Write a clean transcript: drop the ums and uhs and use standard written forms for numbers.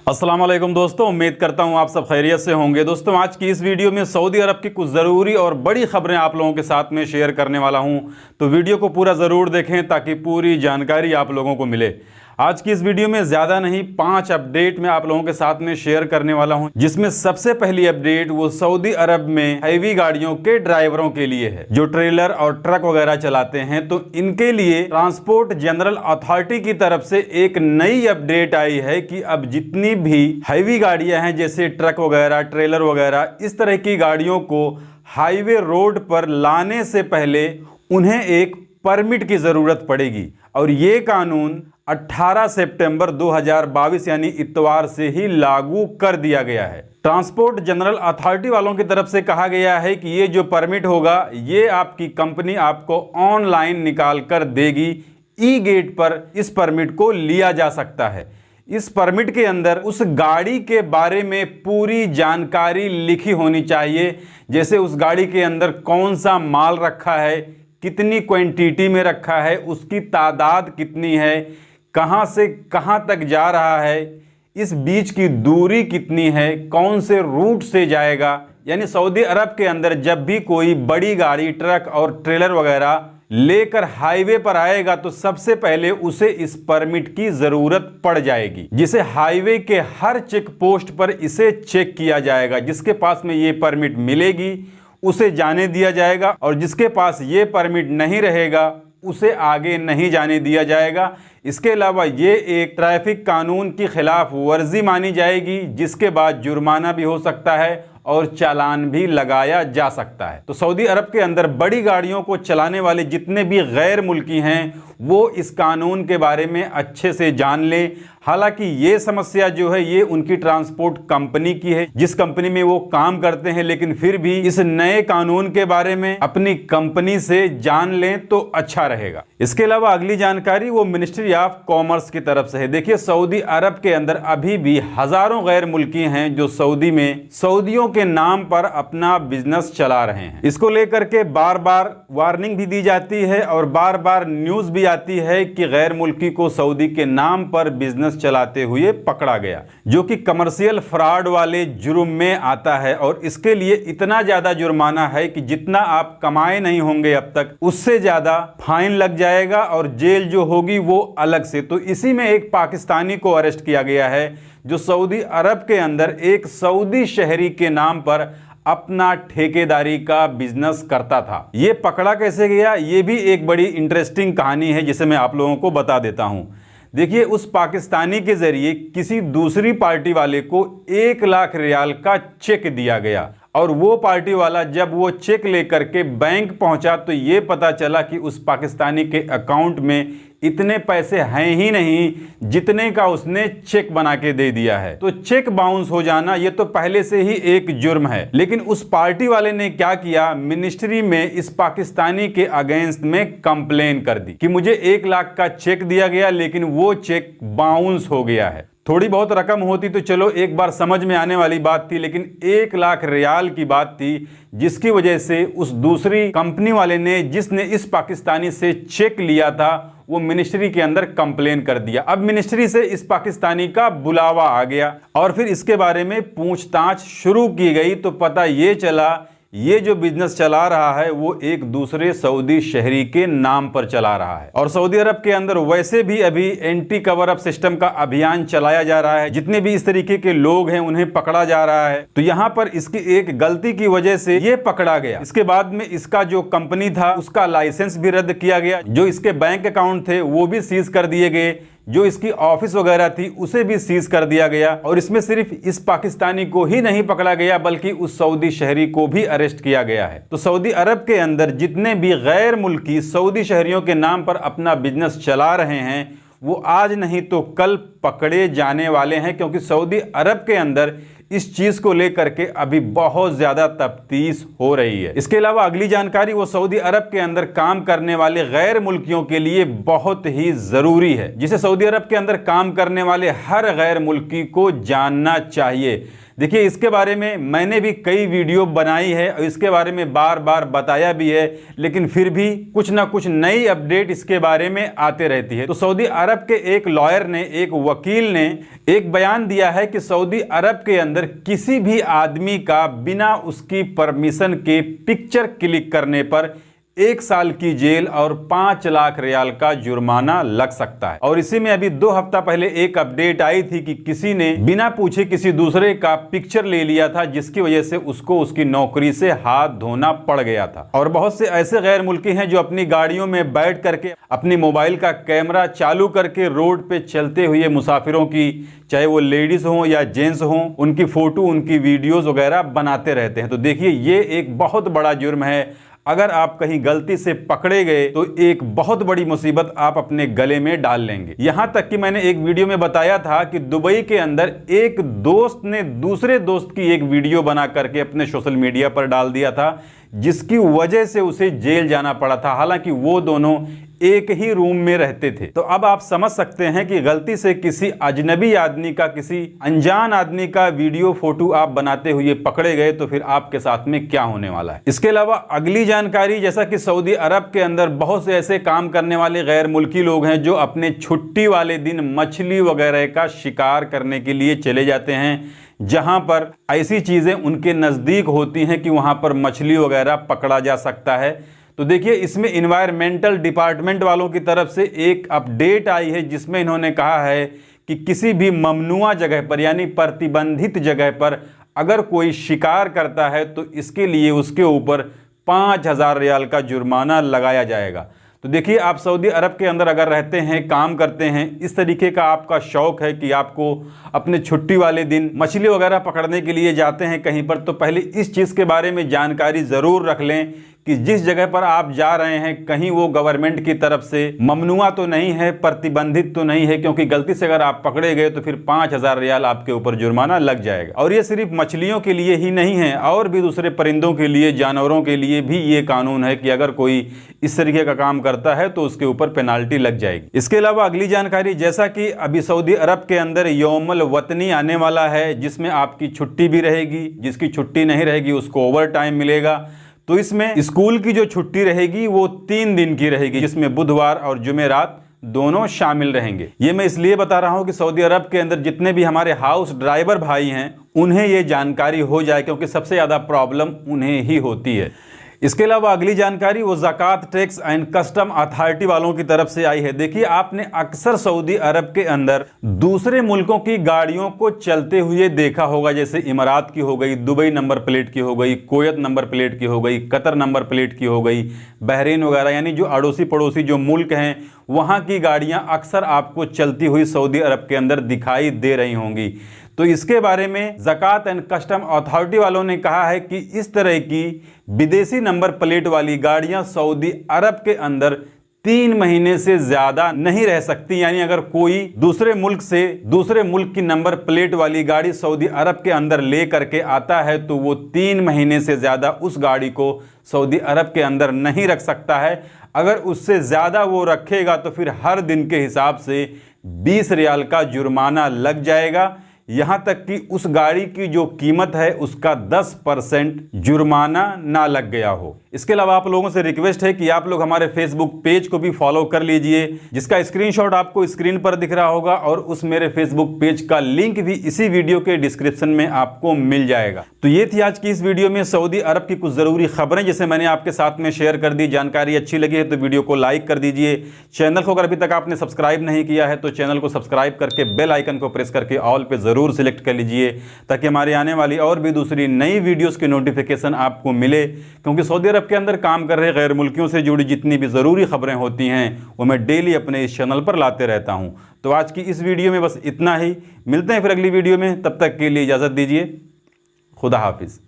अस्सलाम वालेकुम दोस्तों, उम्मीद करता हूं आप सब खैरियत से होंगे। दोस्तों, आज की इस वीडियो में सऊदी अरब की कुछ ज़रूरी और बड़ी खबरें आप लोगों के साथ में शेयर करने वाला हूं, तो वीडियो को पूरा ज़रूर देखें ताकि पूरी जानकारी आप लोगों को मिले। आज की इस वीडियो में ज़्यादा नहीं 5 अपडेट मैं आप लोगों के साथ में शेयर करने वाला हूं, जिसमें सबसे पहली अपडेट वो सऊदी अरब में हैवी गाड़ियों के ड्राइवरों के लिए है, जो ट्रेलर और ट्रक वगैरह चलाते हैं। तो इनके लिए ट्रांसपोर्ट जनरल अथॉरिटी की तरफ से एक नई अपडेट आई है कि अब जितनी भी हैवी गाड़ियां हैं, जैसे ट्रक वगैरह, ट्रेलर वगैरह, इस तरह की गाड़ियों को हाईवे रोड पर लाने से पहले उन्हें एक परमिट की जरूरत पड़ेगी। और ये कानून 18 सितंबर 2022 यानी इतवार से ही लागू कर दिया गया है। ट्रांसपोर्ट जनरल अथॉरिटी वालों की तरफ से कहा गया है कि ये जो परमिट होगा, ये आपकी कंपनी आपको ऑनलाइन निकाल कर देगी। ई गेट पर इस परमिट को लिया जा सकता है। इस परमिट के अंदर उस गाड़ी के बारे में पूरी जानकारी लिखी होनी चाहिए, जैसे उस गाड़ी के अंदर कौन सा माल रखा है, कितनी क्वांटिटी में रखा है, उसकी तादाद कितनी है, कहां से कहां तक जा रहा है, इस बीच की दूरी कितनी है, कौन से रूट से जाएगा। यानी सऊदी अरब के अंदर जब भी कोई बड़ी गाड़ी, ट्रक और ट्रेलर वगैरह लेकर हाईवे पर आएगा तो सबसे पहले उसे इस परमिट की जरूरत पड़ जाएगी, जिसे हाईवे के हर चेक पोस्ट पर इसे चेक किया जाएगा। जिसके पास में ये परमिट मिलेगी उसे जाने दिया जाएगा, और जिसके पास ये परमिट नहीं रहेगा उसे आगे नहीं जाने दिया जाएगा। इसके अलावा ये एक ट्रैफिक कानून की खिलाफ वर्जी मानी जाएगी, जिसके बाद जुर्माना भी हो सकता है और चालान भी लगाया जा सकता है। तो सऊदी अरब के अंदर बड़ी गाड़ियों को चलाने वाले जितने भी गैर मुल्की हैं, वो इस कानून के बारे में अच्छे से जान लें। हालांकि ये समस्या जो है ये उनकी ट्रांसपोर्ट कंपनी की है, जिस कंपनी में वो काम करते हैं, लेकिन फिर भी इस नए कानून के बारे में अपनी कंपनी से जान लें तो अच्छा रहेगा। इसके अलावा अगली जानकारी वो मिनिस्ट्री ऑफ कॉमर्स की तरफ से है। देखिए, सऊदी अरब के अंदर अभी भी हजारों गैर मुल्की हैं जो सऊदी में सऊदियों के नाम पर अपना बिजनेस चला रहे हैं। इसको लेकर के बार बार वार्निंग भी दी जाती है और बार बार न्यूज भी आती है कि गैर मुल्की को सऊदी के नाम पर बिजनेस चलाते हुए पकड़ा गया, जो कि कमर्शियल फ्रॉड वाले जुर्म में आता है। और इसके लिए इतना ज्यादा जुर्माना है कि जितना आप कमाए नहीं होंगे अब तक, उससे ज्यादा फाइन लग जाएगा और जेल जो होगी वो अलग से। तो इसी में एक पाकिस्तानी को अरेस्ट किया गया है, जो सऊदी अरब के अंदर एक सऊदी शहरी के नाम पर अपना ठेकेदारी का बिजनेस करता था। ये पकड़ा कैसे गया, ये भी एक बड़ी इंटरेस्टिंग कहानी है, जिसे मैं आप लोगों को बता देता हूं। देखिए, उस पाकिस्तानी के जरिए किसी दूसरी पार्टी वाले को 1 लाख रियाल का चेक दिया गया, और वो पार्टी वाला जब वो चेक लेकर के बैंक पहुंचा तो ये पता चला कि उस पाकिस्तानी के अकाउंट में इतने पैसे हैं ही नहीं जितने का उसने चेक बना के दे दिया है। तो चेक बाउंस हो जाना ये तो पहले से ही एक जुर्म है। लेकिन उस पार्टी वाले ने क्या किया, मिनिस्ट्री में इस पाकिस्तानी के अगेंस्ट में कंप्लेन कर दी कि मुझे 1 लाख का चेक दिया गया, लेकिन वो चेक बाउंस हो गया है। थोड़ी बहुत रकम होती तो चलो एक बार समझ में आने वाली बात थी, लेकिन 1 लाख रियाल की बात थी, जिसकी वजह से उस दूसरी कंपनी वाले ने, जिसने इस पाकिस्तानी से चेक लिया था, वो मिनिस्ट्री के अंदर कंप्लेन कर दिया। अब मिनिस्ट्री से इस पाकिस्तानी का बुलावा आ गया और फिर इसके बारे में पूछताछ शुरू की गई, तो पता ये चला ये जो बिजनेस चला रहा है वो एक दूसरे सऊदी शहरी के नाम पर चला रहा है। और सऊदी अरब के अंदर वैसे भी अभी एंटी कवर अप सिस्टम का अभियान चलाया जा रहा है, जितने भी इस तरीके के लोग हैं उन्हें पकड़ा जा रहा है। तो यहाँ पर इसकी एक गलती की वजह से ये पकड़ा गया। इसके बाद में इसका जो कंपनी था उसका लाइसेंस भी रद्द किया गया, जो इसके बैंक अकाउंट थे वो भी सीज कर दिए गए, जो इसकी ऑफिस वगैरह थी उसे भी सीज कर दिया गया। और इसमें सिर्फ इस पाकिस्तानी को ही नहीं पकड़ा गया, बल्कि उस सऊदी शहरी को भी अरेस्ट किया गया है। तो सऊदी अरब के अंदर जितने भी गैर मुल्की सऊदी शहरियों के नाम पर अपना बिजनेस चला रहे हैं, वो आज नहीं तो कल पकड़े जाने वाले हैं, क्योंकि सऊदी अरब के अंदर इस चीज को लेकर के अभी बहुत ज्यादा तफ्तीश हो रही है। इसके अलावा अगली जानकारी वो सऊदी अरब के अंदर काम करने वाले गैर मुल्कियों के लिए बहुत ही जरूरी है, जिसे सऊदी अरब के अंदर काम करने वाले हर गैर मुल्की को जानना चाहिए। देखिए, इसके बारे में मैंने भी कई वीडियो बनाई है और इसके बारे में बार बार बताया भी है, लेकिन फिर भी कुछ ना कुछ नई अपडेट इसके बारे में आते रहती है। तो सऊदी अरब के एक लॉयर ने, एक वकील ने एक बयान दिया है कि सऊदी अरब के अंदर किसी भी आदमी का बिना उसकी परमिशन के पिक्चर क्लिक करने पर 1 साल की जेल और 5 लाख रियाल का जुर्माना लग सकता है। और इसी में अभी 2 हफ्ता पहले एक अपडेट आई थी कि किसी ने बिना पूछे किसी दूसरे का पिक्चर ले लिया था, जिसकी वजह से उसको उसकी नौकरी से हाथ धोना पड़ गया था। और बहुत से ऐसे गैर मुल्की हैं जो अपनी गाड़ियों में बैठ करके अपनी मोबाइल का कैमरा चालू करके रोड पे चलते हुए मुसाफिरों की, चाहे वो लेडीज हों या जेंट्स हों, उनकी फोटो, उनकी वीडियोस वगैरह बनाते रहते हैं। तो देखिए, ये एक बहुत बड़ा जुर्म है। अगर आप कहीं गलती से पकड़े गए तो एक बहुत बड़ी मुसीबत आप अपने गले में डाल लेंगे। यहां तक कि मैंने एक वीडियो में बताया था कि दुबई के अंदर एक दोस्त ने दूसरे दोस्त की एक वीडियो बना करके अपने सोशल मीडिया पर डाल दिया था, जिसकी वजह से उसे जेल जाना पड़ा था। हालांकि वो दोनों एक ही रूम में रहते थे। तो अब आप समझ सकते हैं कि गलती से किसी अजनबी आदमी का, किसी अनजान आदमी का वीडियो फोटो आप बनाते हुए पकड़े गए तो फिर आपके साथ में क्या होने वाला है। इसके अलावा अगली जानकारी, जैसा कि सऊदी अरब के अंदर बहुत से ऐसे काम करने वाले गैर मुल्की लोग हैं जो अपने छुट्टी वाले दिन मछली वगैरह का शिकार करने के लिए चले जाते हैं, जहां पर ऐसी चीजें उनके नजदीक होती हैं कि वहां पर मछली वगैरह पकड़ा जा सकता है। तो देखिए, इसमें इन्वायरमेंटल डिपार्टमेंट वालों की तरफ से एक अपडेट आई है, जिसमें इन्होंने कहा है कि किसी भी ममनुआ जगह पर, यानी प्रतिबंधित जगह पर अगर कोई शिकार करता है तो इसके लिए उसके ऊपर 5,000 रियाल का जुर्माना लगाया जाएगा। तो देखिए, आप सऊदी अरब के अंदर अगर रहते हैं, काम करते हैं, इस तरीके का आपका शौक है कि आपको अपने छुट्टी वाले दिन मछली वगैरह पकड़ने के लिए जाते हैं कहीं पर, तो पहले इस चीज़ के बारे में जानकारी ज़रूर रख लें कि जिस जगह पर आप जा रहे हैं कहीं वो गवर्नमेंट की तरफ से ममनुआ तो नहीं है, प्रतिबंधित तो नहीं है, क्योंकि गलती से अगर आप पकड़े गए तो फिर 5,000 रियाल आपके ऊपर जुर्माना लग जाएगा। और ये सिर्फ मछलियों के लिए ही नहीं है, और भी दूसरे परिंदों के लिए, जानवरों के लिए भी ये कानून है कि अगर कोई इस तरीके का काम करता है तो उसके ऊपर पेनाल्टी लग जाएगी। इसके अलावा अगली जानकारी, जैसा कि अभी सऊदी अरब के अंदर यौमुल वतनी आने वाला है, जिसमें आपकी छुट्टी भी रहेगी, जिसकी छुट्टी नहीं रहेगी उसको ओवर टाइम मिलेगा। तो इसमें स्कूल की जो छुट्टी रहेगी वो 3 दिन की रहेगी, जिसमें बुधवार और जुमेरात दोनों शामिल रहेंगे। ये मैं इसलिए बता रहा हूं कि सऊदी अरब के अंदर जितने भी हमारे हाउस ड्राइवर भाई हैं उन्हें ये जानकारी हो जाए, क्योंकि सबसे ज़्यादा प्रॉब्लम उन्हें ही होती है। इसके अलावा अगली जानकारी वो ज़कात टैक्स एंड कस्टम अथॉरिटी वालों की तरफ से आई है। देखिए, आपने अक्सर सऊदी अरब के अंदर दूसरे मुल्कों की गाड़ियों को चलते हुए देखा होगा, जैसे इमारात की हो गई, दुबई नंबर प्लेट की हो गई, कुवैत नंबर प्लेट की हो गई, कतर नंबर प्लेट की हो गई, बहरीन वगैरह, यानी जो अड़ोसी पड़ोसी जो मुल्क हैं वहाँ की गाड़ियाँ अक्सर आपको चलती हुई सऊदी अरब के अंदर दिखाई दे रही होंगी। तो इसके बारे में ज़कात एंड कस्टम अथॉरिटी वालों ने कहा है कि इस तरह की विदेशी नंबर प्लेट वाली गाड़ियां सऊदी अरब के अंदर 3 महीने से ज़्यादा नहीं रह सकती। यानी अगर कोई दूसरे मुल्क से दूसरे मुल्क की नंबर प्लेट वाली गाड़ी सऊदी अरब के अंदर ले करके आता है तो वो 3 महीने से ज़्यादा उस गाड़ी को सऊदी अरब के अंदर नहीं रख सकता है। अगर उससे ज़्यादा वो रखेगा तो फिर हर दिन के हिसाब से 20 रियाल का जुर्माना लग जाएगा। यहाँ तक कि उस गाड़ी की जो कीमत है उसका 10% जुर्माना ना लग गया हो। इसके अलावा आप लोगों से रिक्वेस्ट है कि आप लोग हमारे फेसबुक पेज को भी फॉलो कर लीजिए, जिसका स्क्रीनशॉट आपको स्क्रीन पर दिख रहा होगा, और उस मेरे फेसबुक पेज का लिंक भी इसी वीडियो के डिस्क्रिप्शन में आपको मिल जाएगा। तो ये थी आज की इस वीडियो में सऊदी अरब की कुछ ज़रूरी खबरें जिसे मैंने आपके साथ में शेयर कर दी। जानकारी अच्छी लगी है तो वीडियो को लाइक कर दीजिए। चैनल को अगर अभी तक आपने सब्सक्राइब नहीं किया है तो चैनल को सब्सक्राइब करके बेल आइकन को प्रेस करके ऑल पे ज़रूर सिलेक्ट कर लीजिए, ताकि हमारी आने वाली और भी दूसरी नई वीडियोस की नोटिफिकेशन आपको मिले। क्योंकि सऊदी अरब के अंदर काम कर रहे गैर मुल्कियों से जुड़ी जितनी भी ज़रूरी खबरें होती हैं वो मैं डेली अपने इस चैनल पर लाते रहता हूं। तो आज की इस वीडियो में बस इतना ही। मिलते हैं फिर अगली वीडियो में, तब तक के लिए इजाज़त दीजिए। खुदा हाफिज़।